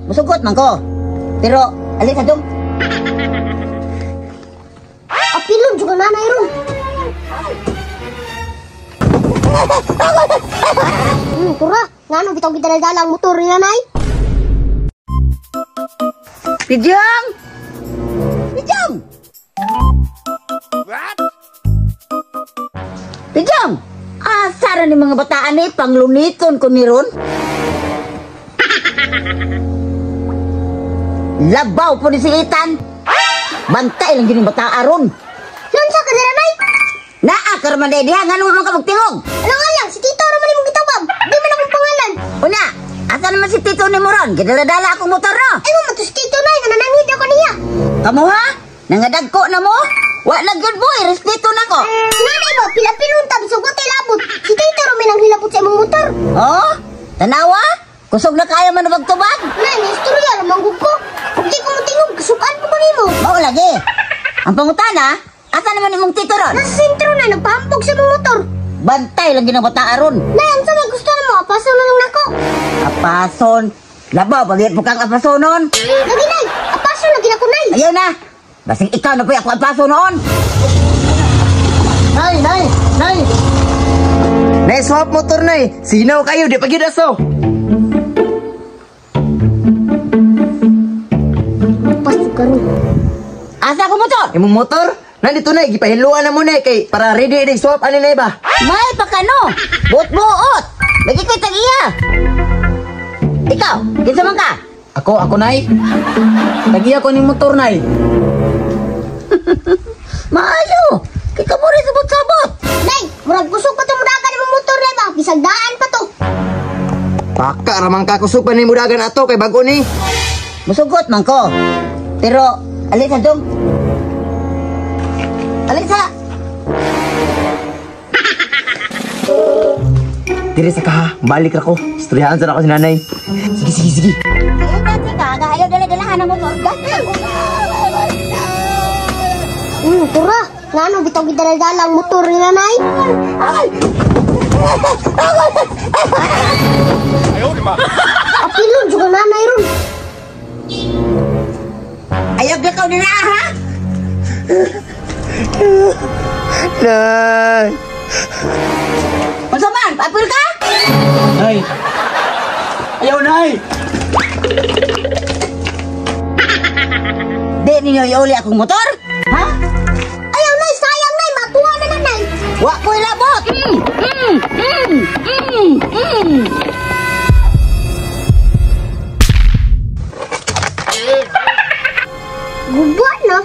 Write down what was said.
musugot man ko. Pero, alin sa dong? Apilon juga nanay ron. Tura, ngano bitaw gidala-dala ang motor ni nanay? Pidjong! Pidjong! Pidjong! Asara ni mga bataan ni pangluniton ko ni ron. Labaw po ni si Itan. Bantay lang gini bataan ron. Lunsa ka dira nay? Naakar man day diha nganong man ka magtingog. Ano nga lang, si Tito naman imong gitawag. Di man akong pangalan. Una, asa naman si Tito ni Moron? Gidala-dala akong motor no. Ay mo to si Tito nay, nananangid ako niya. Kamu ha? Nangadagko na mo? Wa na good boy, respeto na ko. Nanay mo, pila-pilon tab sugot ay labot. Si Tito ro may nang hilabot sa imong motor. Oh? Tanawa? Kusog na kaya man magtubag? Nay, may istorya lamang gud ko. Ug di ko motingog, kasukan po ko nimo. Mao lagi. Ang pangutana, asa naman imong Tito ron? Nasa sentro na nagpahambog sa imong motor. Bantay lang ginabata aron. Nay, ang may gusto mo, apaso na lang nako. Apason. Labaw, pagit mo kang apasonon. Lagi nay, apaso lagi nako nay. Ayaw na. Basing ikaw na po ako apaso noon. Nay, nay, nay. Nay, swap motor nay. Sinaw kayo, di pagidaso. Pasto ka ron. Asa ko motor? Imong motor? Nandito na, gipahiluan na mo na kay para ready na swap ani na ba? May pakano. Buot-buot. Lagi ko'y tag-iya. Ikaw, kinsa man ka? Ako nay. Tagiya ko ni motor nay. Maayo. Kika mo rin sabot-sabot. Nay, murag kusog pa itong mudagan ng motor na ba? Bisagdaan pa to. Baka ramang kakusog pa ni mudagan ato kay bago ni. Musugot man ko. Pero, alin sa dong? Alin sa? Diri sa ka, balik ako. Istoryahan sa ako si nanay. Sige. Kaya dati ka, ayaw dala-dalahan ng motor. Ganda ko. Tura, ngano bitaw gidala-dala ang motor ni nanay? Apilon juga nanay ron. Ayaw ka na ha? Nay. Masa man, apil ka? Nay. Ayaw nay. Di ninyo iuli akong motor? Ha? Ayaw nay, sayang nay, matuwa na nanay. Wa ko'y labot! Gubuan no?